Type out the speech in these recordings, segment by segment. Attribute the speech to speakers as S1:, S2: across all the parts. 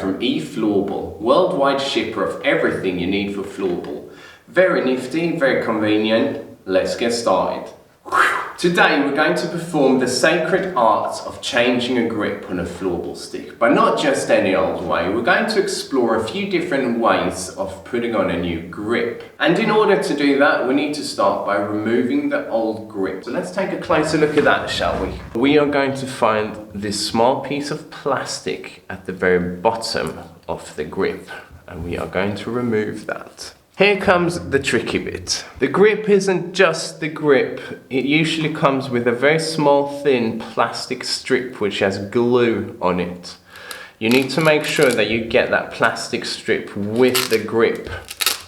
S1: from eFloorball, worldwide shipper of everything you need for floorball. Very nifty, very convenient. Let's get started. Today we're going to perform the sacred art of changing a grip on a floorball stick, but not just any old way. We're going to explore a few different ways of putting on a new grip. And in order to do that, we need to start by removing the old grip. So let's take a closer look at that, shall we? We are going to find this small piece of plastic at the very bottom of the grip, and we are going to remove that. Here comes the tricky bit. The grip isn't just the grip. It usually comes with a very small thin plastic strip which has glue on it. You need to make sure that you get that plastic strip with the grip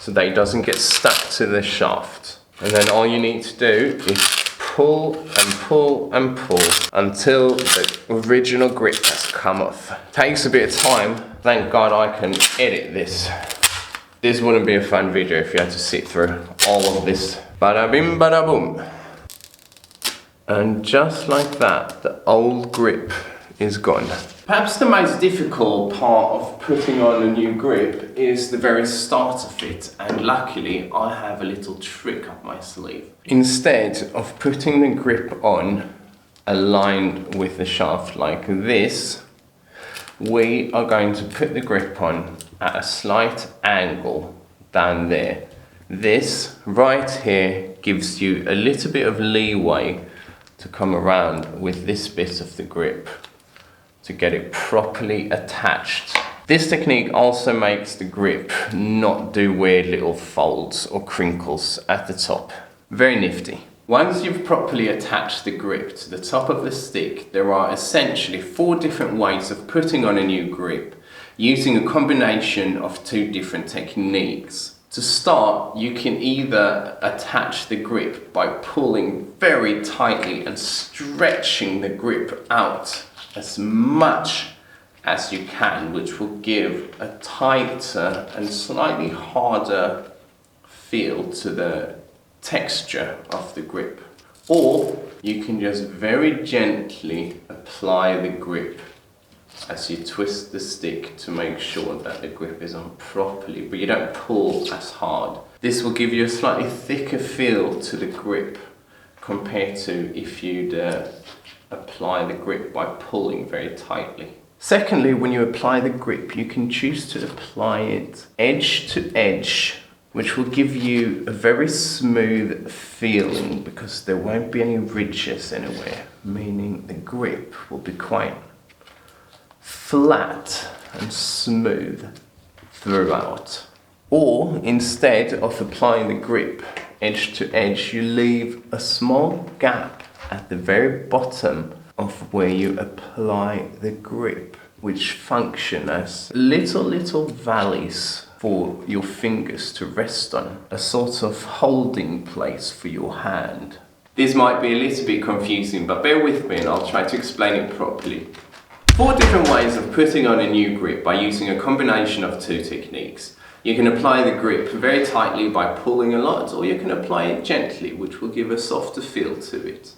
S1: so that it doesn't get stuck to the shaft. And then all you need to do is pull and pull and pull until the original grip has come off. Takes a bit of time. Thank God I can edit this. This wouldn't be a fun video if you had to sit through all of this. Bada bim bada boom. And just like that, the old grip is gone. Perhaps the most difficult part of putting on a new grip is the very start of it, and luckily I have a little trick up my sleeve. Instead of putting the grip on aligned with the shaft like this, we are going to put the grip on at a slight angle down there. This right here gives you a little bit of leeway to come around with this bit of the grip to get it properly attached. This technique also makes the grip not do weird little folds or crinkles at the top. Very nifty. Once you've properly attached the grip to the top of the stick, there are essentially 4 different ways of putting on a new grip using a combination of 2 different techniques. To start, you can either attach the grip by pulling very tightly and stretching the grip out as much as you can, which will give a tighter and slightly harder feel to the texture of the grip. Or you can just very gently apply the grip as you twist the stick to make sure that the grip is on properly, but you don't pull as hard. This will give you a slightly thicker feel to the grip compared to if you'd apply the grip by pulling very tightly. Secondly, when you apply the grip, you can choose to apply it edge to edge, which will give you a very smooth feeling because there won't be any ridges anywhere, meaning the grip will be quite flat and smooth throughout. Or instead of applying the grip edge to edge, you leave a small gap at the very bottom of where you apply the grip, which function as little valleys for your fingers to rest on, a sort of holding place for your hand. This might be a little bit confusing, but bear with me and I'll try to explain it properly. 4 different ways of putting on a new grip by using a combination of 2 techniques. You can apply the grip very tightly by pulling a lot, or you can apply it gently, which will give a softer feel to it.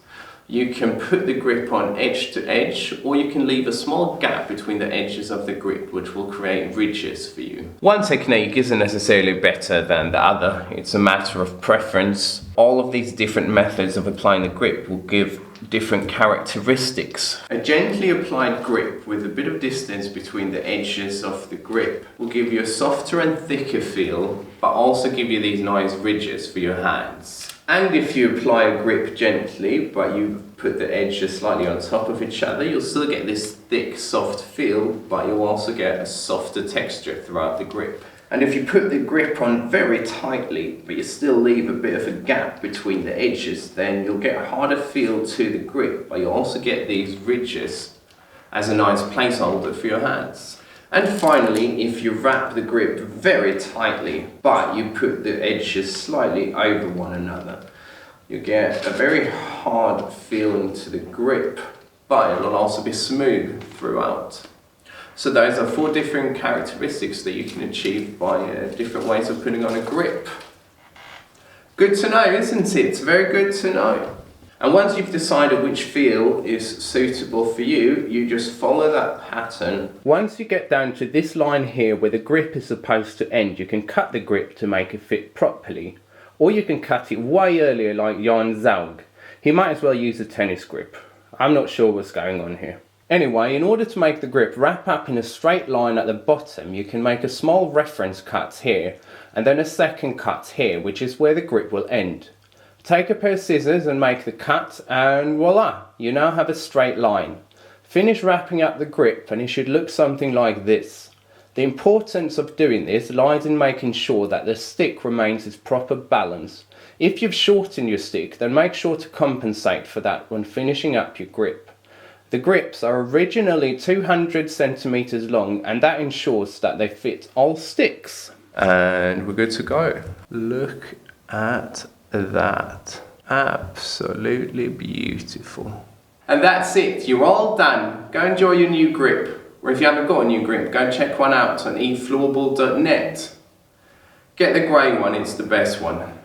S1: You can put the grip on edge to edge, or you can leave a small gap between the edges of the grip, which will create ridges for you. One technique isn't necessarily better than the other. It's a matter of preference. All of these different methods of applying the grip will give different characteristics. A gently applied grip with a bit of distance between the edges of the grip will give you a softer and thicker feel, but also give you these nice ridges for your hands. And if you apply a grip gently, but you put the edges slightly on top of each other, you'll still get this thick, soft feel, but you'll also get a softer texture throughout the grip. And if you put the grip on very tightly, but you still leave a bit of a gap between the edges, then you'll get a harder feel to the grip, but you'll also get these ridges as a nice placeholder for your hands. And finally, if you wrap the grip very tightly, but you put the edges slightly over one another, you get a very hard feeling to the grip, but it'll also be smooth throughout. So those are 4 different characteristics that you can achieve by different ways of putting on a grip. Good to know, isn't it? It's very good to know. And once you've decided which feel is suitable for you, you just follow that pattern. Once you get down to this line here where the grip is supposed to end, you can cut the grip to make it fit properly. Or you can cut it way earlier like Jan Zaug. He might as well use a tennis grip. I'm not sure what's going on here. Anyway, in order to make the grip wrap up in a straight line at the bottom, you can make a small reference cut here, and then a second cut here, which is where the grip will end. Take a pair of scissors and make the cut, and voila, you now have a straight line. Finish wrapping up the grip and it should look something like this. The importance of doing this lies in making sure that the stick remains its proper balance. If you've shortened your stick, then make sure to compensate for that when finishing up your grip. The grips are originally 200 centimeters long, and that ensures that they fit all sticks. And we're good to go. Look at that. Absolutely beautiful. And that's it, you're all done. Go enjoy your new grip. Or if you haven't got a new grip, go check one out on eFloorball.net. Get the grey one, it's the best one.